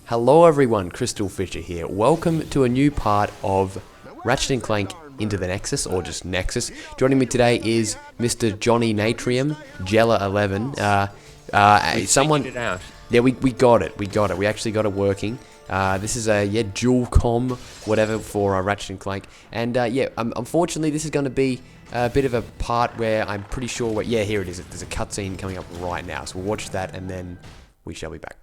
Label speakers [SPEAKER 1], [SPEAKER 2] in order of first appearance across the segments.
[SPEAKER 1] Hello everyone, Crystalfissure here. Welcome to a new part of Ratchet Clank Into the Nexus, or just Nexus. Joining me today is Mr. Johnny Natrium, Jella11. Someone
[SPEAKER 2] figured it out.
[SPEAKER 1] Yeah, we got it. We actually got it working. This is a dual com, whatever, for Ratchet Clank. And unfortunately, this is going to be a bit of a part where I'm pretty sure. Here it is. There's a cutscene coming up right now, so we'll watch that, and then we shall be back.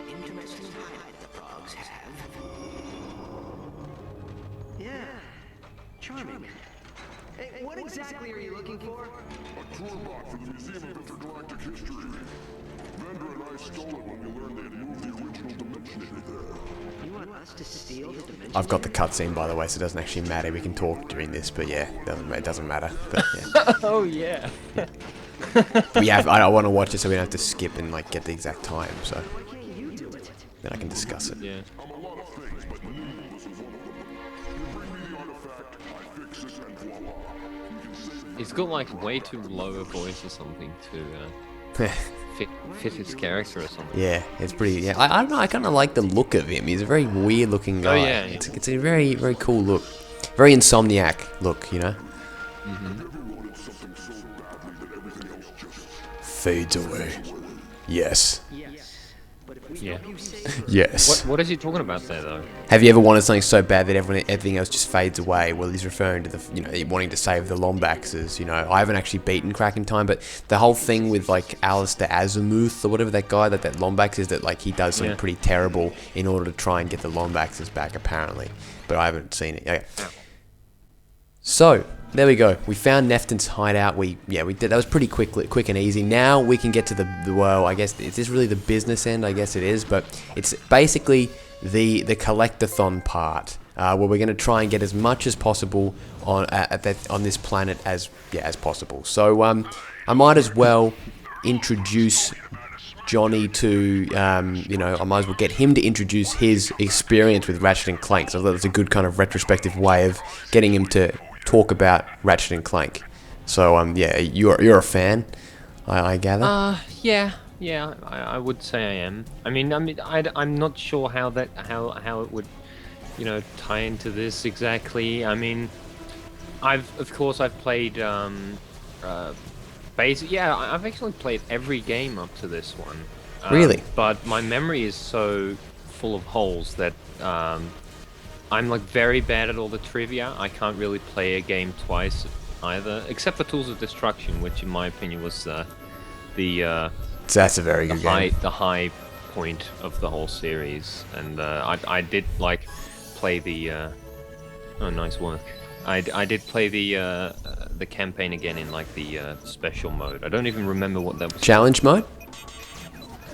[SPEAKER 3] Interesting height the frogs have. Yeah, charming. Hey, what exactly are you looking for?
[SPEAKER 4] A tour bot for the Museum of Intergalactic History. Vendor and I stole it when we learned they had moved the original Dimensionator there.
[SPEAKER 3] You want us to steal the dimension?
[SPEAKER 1] I've got the cutscene, by the way, so it doesn't actually matter. We can talk during this, but yeah, it doesn't matter. But yeah.
[SPEAKER 2] Oh yeah.
[SPEAKER 1] I want to watch it so we don't have to skip and like get the exact time. So
[SPEAKER 3] Why can't you do it?
[SPEAKER 1] then I can discuss it.
[SPEAKER 2] Yeah.
[SPEAKER 4] I'm a lot of things, but nimbleness is one of them. You bring me the artifact, I fix it, and voila. You can save
[SPEAKER 2] He's got like way too low a voice or something to fit his character or something.
[SPEAKER 1] Yeah, it's pretty. Yeah, I don't know. I kind of like the look of him. He's a very weird looking guy.
[SPEAKER 2] Oh, yeah.
[SPEAKER 1] It's a very cool look. Very Insomniac look, you know.
[SPEAKER 4] never wanted something so badly that everything else just
[SPEAKER 1] Fades away. Yes.
[SPEAKER 3] Yes. But if we
[SPEAKER 2] Yeah.
[SPEAKER 3] help you save her,
[SPEAKER 1] Yes.
[SPEAKER 2] What is he talking about there though?
[SPEAKER 1] Have you ever wanted something so bad that everything else just fades away? Well, he's referring to wanting to save the Lombaxes. I haven't actually beaten Crack in time, but the whole thing with like Alistair Azimuth or whatever that guy that Lombax is, that like he does something pretty terrible in order to try and get the Lombaxes back, apparently. But I haven't seen it. Okay. So there we go. We found Nefton's hideout. We did. That was pretty quick and easy. Now we can get to the well. I guess is this really the business end? I guess it is, but it's basically the collectathon part where we're going to try and get as much as possible on this planet as possible. So I might as well introduce Johnny to I might as well get him to introduce his experience with Ratchet and Clank. So that's a good kind of retrospective way of getting him to talk about Ratchet and Clank. So you're a fan, I gather.
[SPEAKER 2] Yeah. I would say I am. I'm not sure how it would, tie into this exactly. I've played I've actually played every game up to this one.
[SPEAKER 1] Really?
[SPEAKER 2] But my memory is so full of holes that I'm like very bad at all the trivia. I can't really play a game twice either, except for Tools of Destruction, which in my opinion was
[SPEAKER 1] That's a very good game.
[SPEAKER 2] the high point of the whole series. And I did like play the oh, nice work. I did play the campaign again in like the special mode. I don't even remember what that was.
[SPEAKER 1] Challenge mode,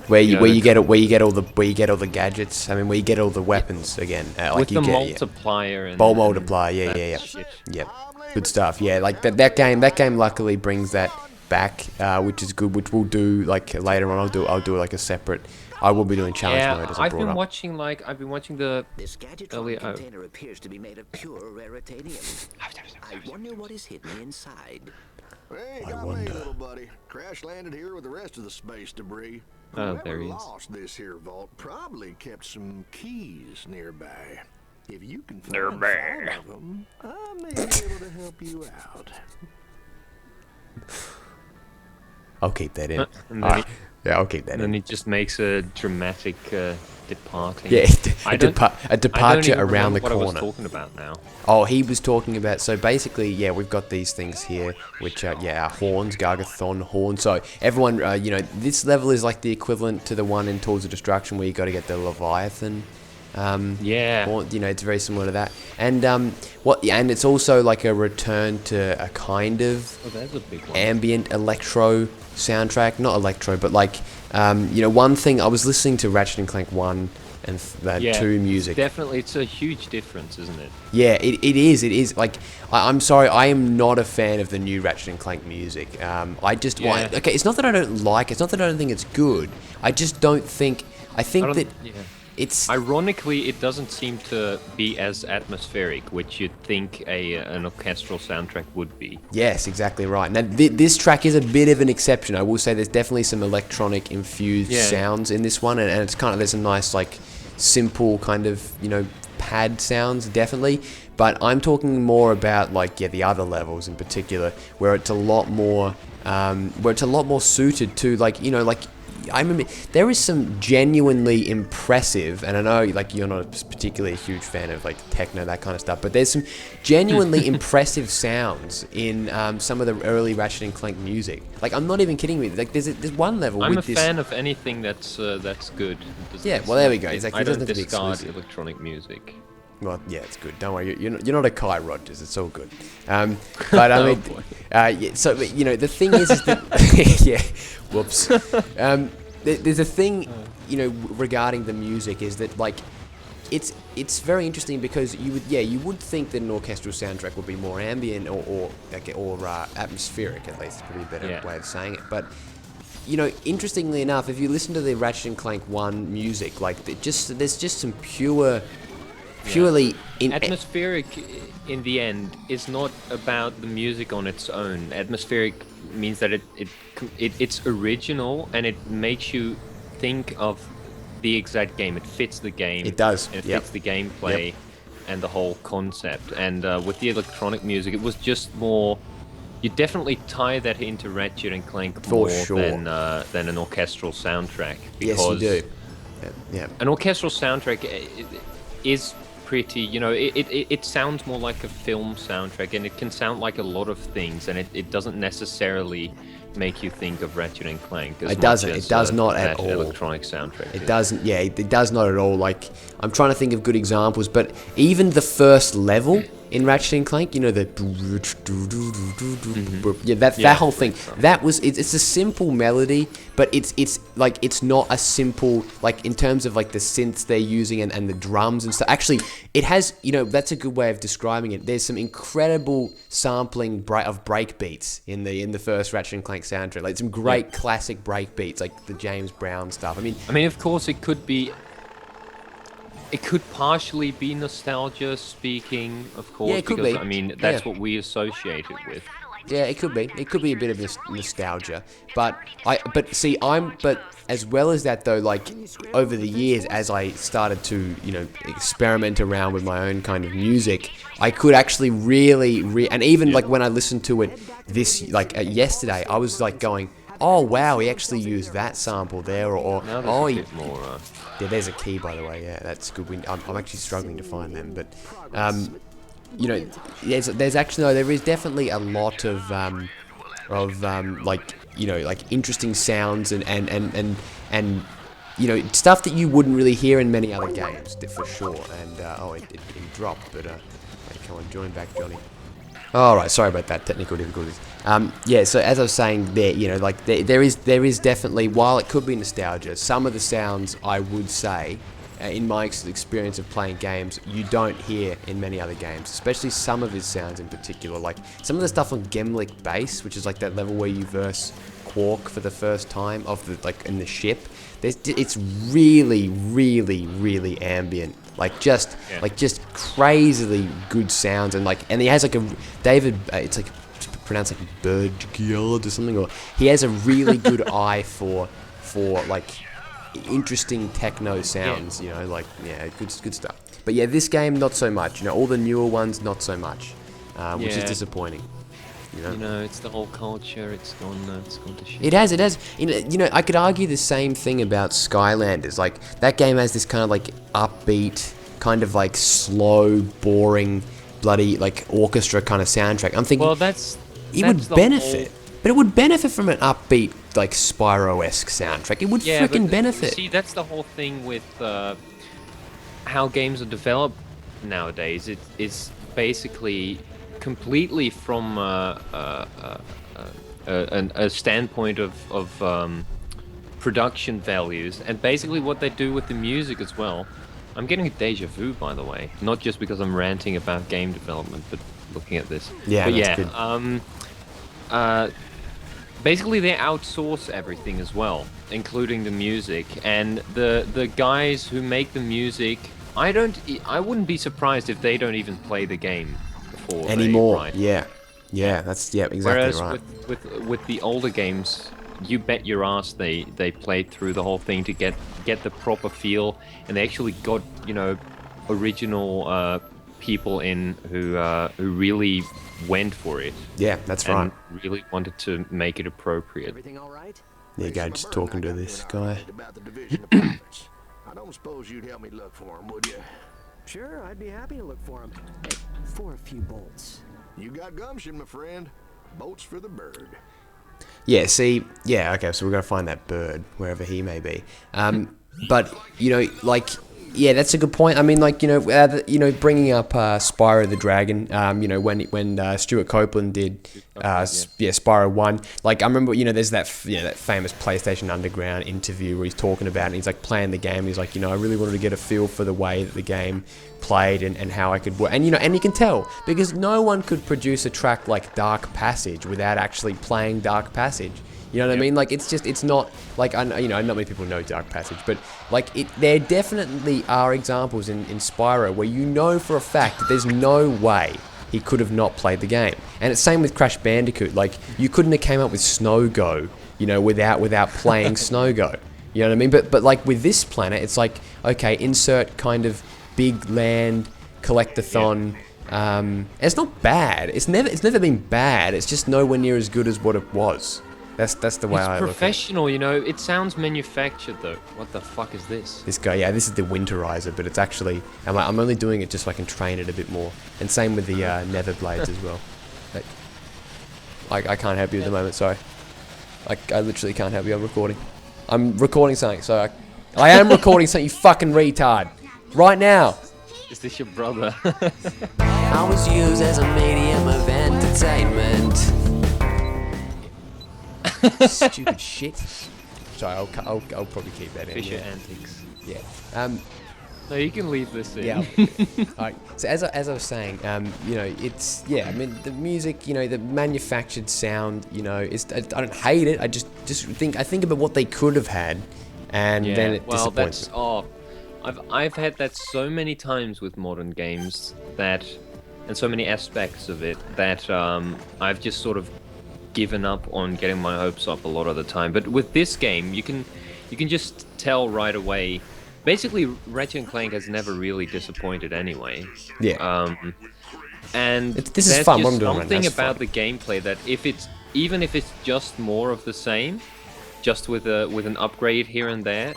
[SPEAKER 1] where you get all the gadgets. Where you get all the weapons again.
[SPEAKER 2] With the multiplier and
[SPEAKER 1] Bolt multiplier. Yeah.
[SPEAKER 2] shit.
[SPEAKER 1] Yep. Good stuff. Yeah, like that game luckily brings that back, which is good. Which we'll do like later on. I'll do like a separate. I will be doing challenge mode as I
[SPEAKER 2] I've
[SPEAKER 1] brought
[SPEAKER 2] been
[SPEAKER 1] up.
[SPEAKER 2] I've been watching the
[SPEAKER 3] this gadget
[SPEAKER 2] earlier.
[SPEAKER 3] container appears to be made of pure raritanium. I wonder what is hidden inside.
[SPEAKER 5] Hey,
[SPEAKER 1] I
[SPEAKER 5] got
[SPEAKER 1] wonder.
[SPEAKER 5] me, little buddy. Crash landed here with the rest of the space debris.
[SPEAKER 2] Oh,
[SPEAKER 5] Whoever
[SPEAKER 2] there he is.
[SPEAKER 5] lost this here vault probably kept some keys nearby. If you can find
[SPEAKER 2] Nearby.
[SPEAKER 5] 5 of them, I may be able to help you out.
[SPEAKER 1] I'll keep that in.
[SPEAKER 2] And then
[SPEAKER 1] Alright. Yeah, I'll keep that
[SPEAKER 2] And
[SPEAKER 1] in.
[SPEAKER 2] then it just makes a dramatic departing.
[SPEAKER 1] Yeah,
[SPEAKER 2] I
[SPEAKER 1] a
[SPEAKER 2] don't
[SPEAKER 1] departure
[SPEAKER 2] even
[SPEAKER 1] around the
[SPEAKER 2] remember what I
[SPEAKER 1] corner.
[SPEAKER 2] was talking about now.
[SPEAKER 1] Oh, he was talking about, so basically, we've got these things here, which are, our horns, Gargathon horns. So everyone, this level is like the equivalent to the one in Tools of Destruction where you got to get the Leviathan.
[SPEAKER 2] Yeah.
[SPEAKER 1] Horn, it's very similar to that. And and it's also like a return to a kind of
[SPEAKER 2] Oh, there's a big one.
[SPEAKER 1] ambient electro soundtrack. Not electro, but like, one thing, I was listening to Ratchet and Clank 1 and 2 music.
[SPEAKER 2] Definitely, it's a huge difference, isn't it?
[SPEAKER 1] Yeah, it is. Like, I'm sorry, I am not a fan of the new Ratchet and Clank music. I just want... Okay, it's not that I don't like it. It's not that I don't think it's good. I just don't think... I think that it's...
[SPEAKER 2] Ironically, it doesn't seem to be as atmospheric, which you'd think an orchestral soundtrack would be.
[SPEAKER 1] Yes, exactly right. Now, this track is a bit of an exception. I will say there's definitely some electronic infused sounds in this one, and it's kind of... There's some nice, like, simple kind of, you know, pad sounds, definitely. But I'm talking more about, like, the other levels in particular, where it's a lot more... suited to, like, you know, like... I remember there is some genuinely impressive, and I know like you're not particularly a huge fan of like techno, that kind of stuff, but there's some genuinely impressive sounds in some of the early Ratchet and Clank music. Like, I'm not even kidding you. Like, there's one level.
[SPEAKER 2] I'm
[SPEAKER 1] with
[SPEAKER 2] a fan of anything that's good.
[SPEAKER 1] Yeah, well, there we go. Exactly.
[SPEAKER 2] I don't discard electronic music.
[SPEAKER 1] Well, yeah, it's good. Don't worry. You're not a Kai Rogers. It's all good. But I mean, yeah, so you know, the thing is that yeah, whoops. There's a thing, you know, regarding the music is that like, it's very interesting because you would think that an orchestral soundtrack would be more ambient or atmospheric, at least. It's probably a better way of saying it, but. You know, interestingly enough, if you listen to the Ratchet and Clank 1 music, like there's just some purely
[SPEAKER 2] atmospheric in the end is not about the music on its own. Atmospheric means that it's original and it makes you think of the exact game. It fits the game.
[SPEAKER 1] It does.
[SPEAKER 2] It fits the gameplay and the whole concept. And with the electronic music, it was just more. You definitely tie that into Ratchet and Clank more than an orchestral soundtrack.
[SPEAKER 1] Yes, you do. Yeah.
[SPEAKER 2] An orchestral soundtrack is pretty, you know, it sounds more like a film soundtrack, and it can sound like a lot of things, and it doesn't necessarily make you think of Ratchet and Clank as
[SPEAKER 1] it doesn't. It does not at all.
[SPEAKER 2] Electronic soundtrack.
[SPEAKER 1] It doesn't. Yeah, it does not at all. Like, I'm trying to think of good examples, but even the first level in Ratchet and Clank, you know, the that whole thing. That was it's a simple melody, but it's like it's not a simple, like, in terms of like the synths they're using and the drums and stuff. Actually, it has, you know, that's a good way of describing it. There's some incredible sampling of break beats in the first Ratchet and Clank soundtrack. Like some great classic break beats, like the James Brown stuff. I mean, of course,
[SPEAKER 2] it could partially be nostalgia speaking, of course.
[SPEAKER 1] Yeah, it could
[SPEAKER 2] because,
[SPEAKER 1] be.
[SPEAKER 2] I mean, that's what we associate it with.
[SPEAKER 1] Yeah, it could be. It could be a bit of nostalgia, but as well as that though, like over the years, as I started to, you know, experiment around with my own kind of music, I could actually really, and even like when I listened to it yesterday, I was like going, oh wow, he actually used that sample there, or oh, he. Yeah, there's a key, by the way. Yeah, that's good. I'm actually struggling to find them, but you know, there is definitely a lot of like, you know, like interesting sounds and you know, stuff that you wouldn't really hear in many other games, for sure. And it dropped, but come on, join back, Johnny. All right, sorry about that, technical difficulties. Yeah, so as I was saying there, you know, like there is definitely, while it could be nostalgia, some of the sounds I would say, in my experience of playing games, you don't hear in many other games, especially some of his sounds in particular, like some of the stuff on Gemlik Base, which is like that level where you verse Quark for the first time in the ship. It's really ambient. Like just crazily good sounds, and he has like a David. It's like pronounced like Birdgiard or something. Or he has a really good eye for like interesting techno sounds. You know, like good stuff. But yeah, this game not so much. You know, all the newer ones not so much, which is disappointing. You know,
[SPEAKER 2] it's the whole culture. It's gone to shit.
[SPEAKER 1] It has. You know, I could argue the same thing about Skylanders. Like that game has this kind of like upbeat, kind of like slow, boring, bloody like orchestra kind of soundtrack. I'm thinking,
[SPEAKER 2] well,
[SPEAKER 1] it would benefit, but it would benefit from an upbeat like Spyro-esque soundtrack. It would freaking benefit.
[SPEAKER 2] See, that's the whole thing with how games are developed nowadays. It is basically completely from a standpoint of production values, and basically what they do with the music as well. I'm getting a deja vu, by the way, not just because I'm ranting about game development, but looking at this.
[SPEAKER 1] Yeah,
[SPEAKER 2] but
[SPEAKER 1] that's
[SPEAKER 2] good. Basically they outsource everything as well, including the music, and the guys who make the music, I wouldn't be surprised if they don't even play the game before
[SPEAKER 1] Anymore.
[SPEAKER 2] they write.
[SPEAKER 1] Yeah, that's exactly
[SPEAKER 2] Whereas
[SPEAKER 1] right.
[SPEAKER 2] with the older games, you bet your ass they played through the whole thing to get the proper feel, and they actually got, you know, original people in who really went for it.
[SPEAKER 1] Yeah, that's
[SPEAKER 2] and
[SPEAKER 1] right.
[SPEAKER 2] really wanted to make it appropriate.
[SPEAKER 3] Everything all right?
[SPEAKER 1] There you go, just talking to this guy.
[SPEAKER 5] About the division of parts. I don't suppose you'd help me look for him, would you?
[SPEAKER 6] Sure, I'd be happy to look for him. For a few bolts.
[SPEAKER 5] You got gumption, my friend. Bolts for the bird.
[SPEAKER 1] Yeah, see, yeah, okay, so we're going to find that bird, wherever he may be. But, you know, like, yeah, that's a good point. I mean, like, bringing up Spyro the Dragon, you know, when Stuart Copeland did, Spyro 1, like, I remember, you know, there's that famous PlayStation Underground interview where he's talking about it, and he's, like, playing the game, and he's like, you know, I really wanted to get a feel for the way that the game played and how I could work, and, you know, and you can tell, because no one could produce a track like Dark Passage without actually playing Dark Passage. You know what I mean? Like, it's not, like, not many people know Dark Passage, but, like, there definitely are examples in Spyro where you know for a fact that there's no way he could have not played the game. And it's same with Crash Bandicoot. Like, you couldn't have came up with Snow Go, you know, without playing Snow Go. You know what I mean? But like, with this planet, it's like, okay, insert kind of big land, collectathon. It's not bad. It's never been bad. It's just nowhere near as good as what it was. That's the way I look at it.
[SPEAKER 2] It's professional, you know. It sounds manufactured, though. What the fuck is this?
[SPEAKER 1] This guy, yeah, this is the Winterizer, but it's actually... I'm only doing it just so I can train it a bit more. And same with the Nether Blades as well. I can't help you at the moment, sorry. I literally can't help you, I'm recording. I'm recording something, so I am recording something, you fucking retard. Right now.
[SPEAKER 2] Is this your brother?
[SPEAKER 3] I was used as a medium of entertainment.
[SPEAKER 1] Stupid shit. Sorry, I'll probably keep that in.
[SPEAKER 2] Fisher
[SPEAKER 1] Yeah.
[SPEAKER 2] antics.
[SPEAKER 1] Yeah.
[SPEAKER 2] No, you can leave this in.
[SPEAKER 1] Yeah. Alright. So as I was saying, you know, it's I mean, the music, you know, the manufactured sound, you know, I don't hate it. I just think about what they could have had, and then it disappoints me.
[SPEAKER 2] I've had that so many times with modern games and so many aspects of it that I've just sort of given up on getting my hopes up a lot of the time. But with this game, you can just tell right away. Basically, Ratchet Clank has never really disappointed anyway.
[SPEAKER 1] Yeah.
[SPEAKER 2] And
[SPEAKER 1] this is
[SPEAKER 2] there's
[SPEAKER 1] fun.
[SPEAKER 2] just
[SPEAKER 1] I'm doing
[SPEAKER 2] something
[SPEAKER 1] that's
[SPEAKER 2] about
[SPEAKER 1] fun.
[SPEAKER 2] the gameplay that even if it's just more of the same, just with an upgrade here and there,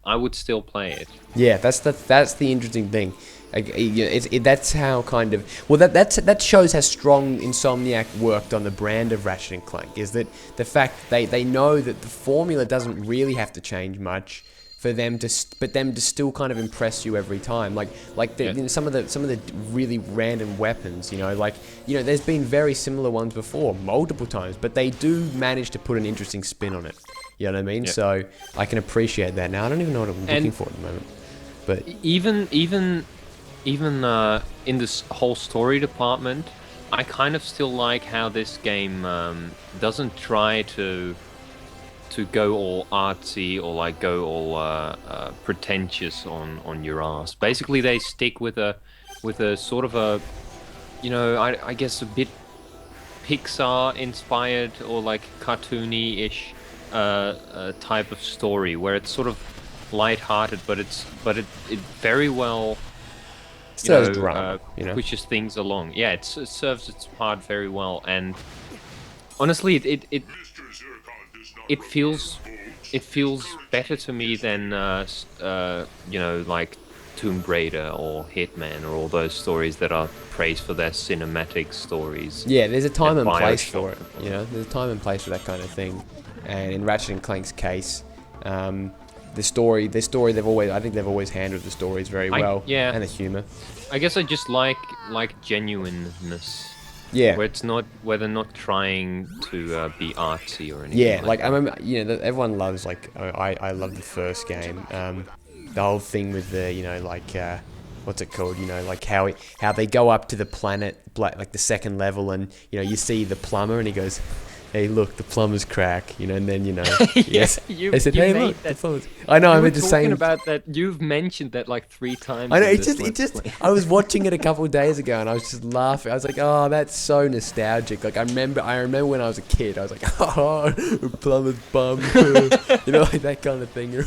[SPEAKER 2] I would still play it.
[SPEAKER 1] Yeah, that's the interesting thing. That's how kind of that shows how strong Insomniac worked on the brand of Ratchet and Clank. Is that the fact they know that the formula doesn't really have to change much for them to still kind of impress you every time. Like you know, some of the really random weapons. You know, there's been very similar ones before, multiple times, but they do manage to put an interesting spin on it. You know what I mean?
[SPEAKER 2] Yeah.
[SPEAKER 1] So I can appreciate that. Now I don't even know what I'm looking for at the moment, but
[SPEAKER 2] even in this whole story department, I kind of still like how this game doesn't try to go all artsy or like go all pretentious on your ass. Basically, they stick with a sort of a, you know, I guess a bit Pixar inspired or like cartoony-ish type of story where it's sort of light-hearted, but it very well
[SPEAKER 1] drama,
[SPEAKER 2] pushes things along. Yeah, it serves its part very well, and honestly, it feels better to me than you know, like Tomb Raider or Hitman or all those stories that are praised for their cinematic stories.
[SPEAKER 1] yeah, there's a time and place
[SPEAKER 2] Bioshock.
[SPEAKER 1] for it. You know, there's a time and place for that kind of thing. And in Ratchet and Clank's case, the story they've always handled the stories very well.
[SPEAKER 2] Yeah.
[SPEAKER 1] And the humor.
[SPEAKER 2] I guess I just like genuineness
[SPEAKER 1] Yeah.
[SPEAKER 2] where they're not trying to be artsy or anything.
[SPEAKER 1] Yeah, like I
[SPEAKER 2] that.
[SPEAKER 1] remember, everyone loves like I love the first game. The whole thing with the what's it called? Like how they go up to the planet, like the second level, and you see the plumber, and he goes, "Hey, look, the plumber's crack," and then yes, they said, "Hey, look, the plumber's." I know, I'm just saying
[SPEAKER 2] about that. You've mentioned that like 3 times.
[SPEAKER 1] I know, I was watching it a couple of days ago, and I was just laughing. I was like, "Oh, that's so nostalgic." Like I remember when I was a kid, I was like, "Oh, plumber's bum," like that kind of thing.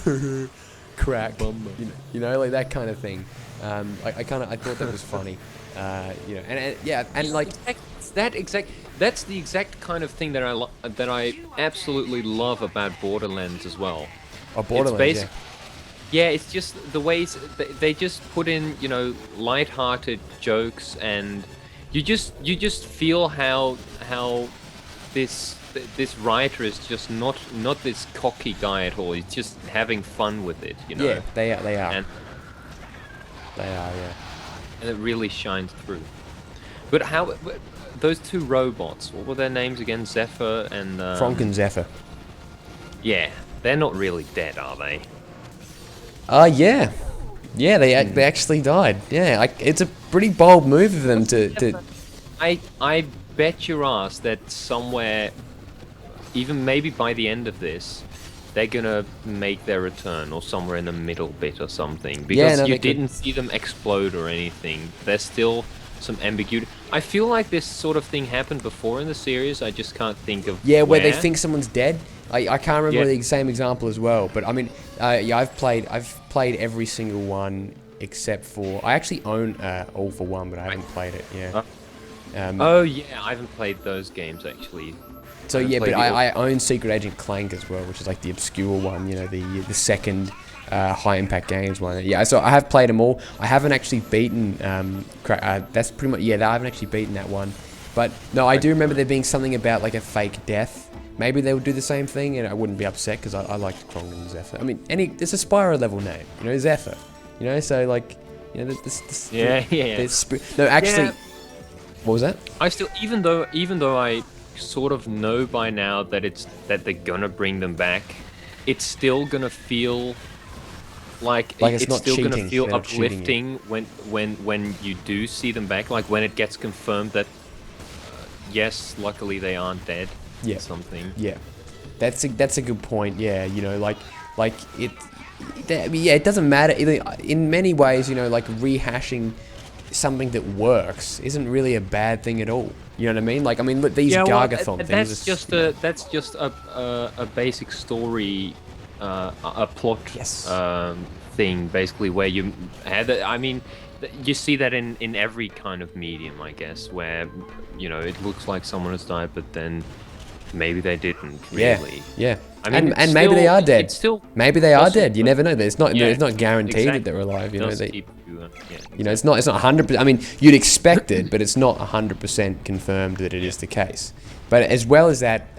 [SPEAKER 1] Crack, like that kind of thing. I thought that was funny, and like
[SPEAKER 2] that's the exact kind of thing that I absolutely love about Borderlands as well.
[SPEAKER 1] Oh, Borderlands,
[SPEAKER 2] yeah, it's just the ways they just put in, light-hearted jokes, and you just feel how this writer is just not this cocky guy at all. He's just having fun with it,
[SPEAKER 1] Yeah, they are.
[SPEAKER 2] And
[SPEAKER 1] They are, yeah.
[SPEAKER 2] And it really shines through. But those 2 robots, what were their names again? Zephyr and...
[SPEAKER 1] Frank and Zephyr.
[SPEAKER 2] Yeah, they're not really dead, are they?
[SPEAKER 1] Yeah. Yeah, they actually died. Yeah, it's a pretty bold move of them to...
[SPEAKER 2] I bet your ass that somewhere, even maybe by the end of this, they're gonna make their return, or somewhere in the middle bit or something. Because you didn't see them explode or anything. There's still some ambiguity. I feel like this sort of thing happened before in the series. I just can't think of
[SPEAKER 1] where they think someone's dead. I can't remember the same example as well. But I mean, I've played every single one except for... I actually own All for One, but I haven't played it. Yeah.
[SPEAKER 2] I haven't played those games actually.
[SPEAKER 1] So yeah, but I own Secret Agent Clank as well, which is like the obscure one, the second High Impact Games one. Yeah, so I have played them all. I haven't actually beaten, that's pretty much, I haven't actually beaten that one. But no, I do remember there being something about like a fake death. Maybe they would do the same thing, and I wouldn't be upset because I liked Krong and Zephyr. I mean, it's a Spyro level name, Zephyr. So like, this no, actually, what was that?
[SPEAKER 2] I still, even though I sort of know by now that they're gonna bring them back, it's still gonna feel like it's
[SPEAKER 1] not
[SPEAKER 2] still
[SPEAKER 1] cheating.
[SPEAKER 2] Gonna feel uplifting when you do see them back, like when it gets confirmed that yes, luckily they aren't dead.
[SPEAKER 1] Yeah.
[SPEAKER 2] Or something.
[SPEAKER 1] Yeah, that's a good point. Yeah, it doesn't matter. In many ways, like rehashing something that works isn't really a bad thing at all. You know what I mean? Like, I mean, look, these Gargathon things.
[SPEAKER 2] That's just a basic story, a plot thing, basically, where you had. I mean, you see that in every kind of medium, I guess, where it looks like someone has died, but then maybe they didn't really.
[SPEAKER 1] Yeah.
[SPEAKER 2] I mean,
[SPEAKER 1] and maybe they are dead. Maybe they are dead. You never know. It's not guaranteed that they're alive. It's not 100%. I mean, you'd expect it, but it's not 100% confirmed that it is the case. But as well as that,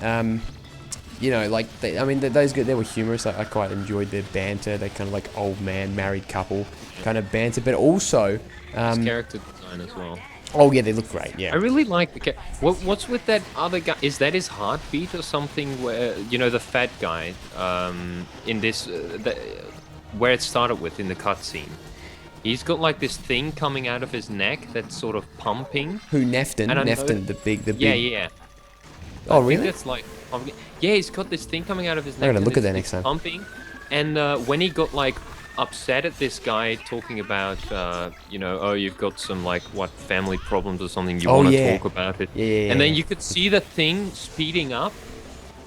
[SPEAKER 1] those guys, they were humorous. I quite enjoyed their banter. They kind of like old man married couple kind of banter, but also
[SPEAKER 2] character design as well.
[SPEAKER 1] Oh yeah, they look great. Yeah,
[SPEAKER 2] I really like the what's with that other guy? Is that his heartbeat or something? Where the fat guy in this where it started with in the cutscene, he's got like this thing coming out of his neck that's sort of pumping.
[SPEAKER 1] Who Nefton? Nefton, the big.
[SPEAKER 2] Yeah.
[SPEAKER 1] Oh really?
[SPEAKER 2] That's like he's got this thing coming out of his neck.
[SPEAKER 1] I'm gonna look at that next time.
[SPEAKER 2] Pumping, and when he got like upset at this guy talking about, you've got some like family problems or something. You want to talk about it, and then you could see the thing speeding up,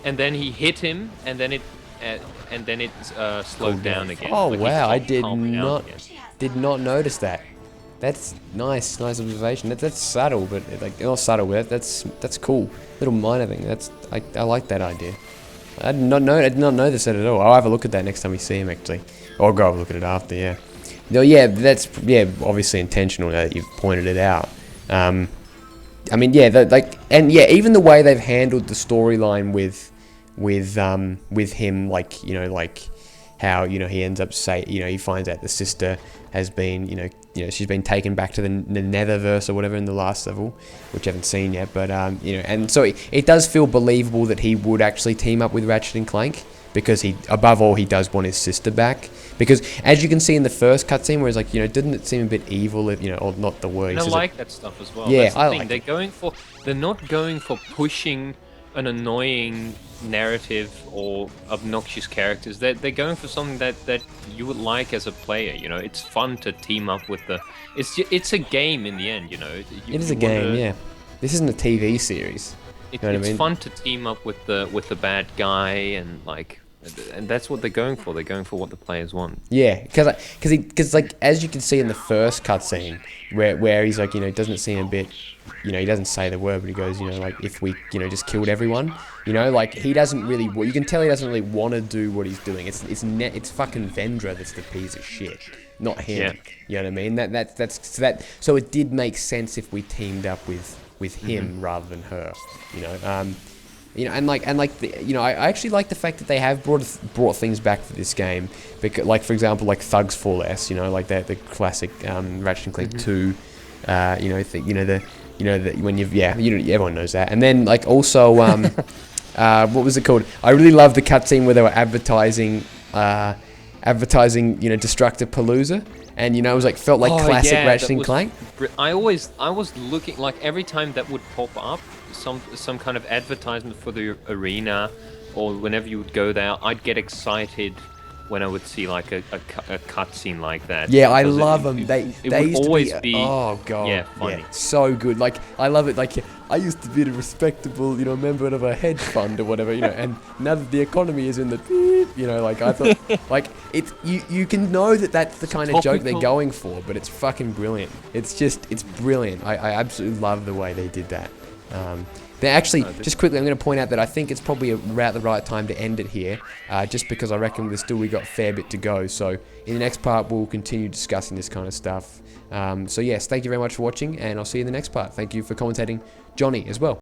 [SPEAKER 2] and then he hit him, and then it slowed down again.
[SPEAKER 1] Oh wow! I did not notice that. That's nice observation. That's subtle, but like not subtle. But that's cool. Little minor thing. I like that idea. I did not notice that at all. I'll have a look at that next time we see him actually. Or go have a look at it after, yeah. No, yeah, that's obviously intentional that you've pointed it out. I mean, even the way they've handled the storyline with him, like how, you know, he ends up he finds out the sister has been, you know, she's been taken back to the Netherverse or whatever in the last level, which I haven't seen yet. But you know, and so it does feel believable that he would actually team up with Ratchet and Clank, because above all, he does want his sister back. Because as you can see in the first cutscene, where he's like, you know, didn't it seem a bit evil, you know, or not the word.
[SPEAKER 2] And I like that stuff as well.
[SPEAKER 1] Yeah,
[SPEAKER 2] that's the
[SPEAKER 1] I
[SPEAKER 2] thing.
[SPEAKER 1] like
[SPEAKER 2] They're not going for pushing an annoying narrative or obnoxious characters. They're going for something that you would like as a player. You know, it's fun to team up with the. It's a game in the end. You know,
[SPEAKER 1] it is a game. Yeah, this isn't a TV series.
[SPEAKER 2] It's
[SPEAKER 1] I mean?
[SPEAKER 2] fun to team up with the bad guy, and like. And that's what they're going for. They're going for what the players want.
[SPEAKER 1] Yeah, because like as you can see in the first cutscene, where he's like, you know, it doesn't seem a bit, you know, he doesn't say the word, but he goes, you know, like, if we, you know, just killed everyone, you know, like, he doesn't really, you can tell he doesn't really want to do what he's doing. It's fucking Vendra that's the piece of shit, not him.
[SPEAKER 2] Yeah.
[SPEAKER 1] You know what I mean? So it did make sense if we teamed up with him rather than her. You know. You know, you know, I actually like the fact that they have brought things back for this game, because, like, for example, like Thugs 4 Less, you know, like the classic Ratchet and Clank 2, you know, when you've, yeah, you know, everyone knows that. And then, like, also, what was it called? I really loved the cutscene where they were advertising, you know, Destructive Palooza. And, you know, it was like, felt like classic Ratchet and Clank.
[SPEAKER 2] I was looking, like, every time that would pop up, some kind of advertisement for the arena, or whenever you would go there, I'd get excited when I would see like a cutscene like that.
[SPEAKER 1] Yeah, I love them. They
[SPEAKER 2] would
[SPEAKER 1] used
[SPEAKER 2] always
[SPEAKER 1] to
[SPEAKER 2] be
[SPEAKER 1] oh god,
[SPEAKER 2] yeah, funny.
[SPEAKER 1] Yeah, so good. Like, I love it. Like, I used to be a respectable, you know, member of a hedge fund or whatever, you know, and now that the economy is in the beep, you know, like, I thought, like, it's you can know that that's the kind of joke they're going for, but it's fucking brilliant. It's brilliant. I absolutely love the way they did that. They actually, just quickly, I'm going to point out that I think it's probably about the right time to end it here, just because I reckon we got a fair bit to go. So in the next part, we'll continue discussing this kind of stuff. So yes, thank you very much for watching, and I'll see you in the next part. Thank you for commentating, Johnny, as well.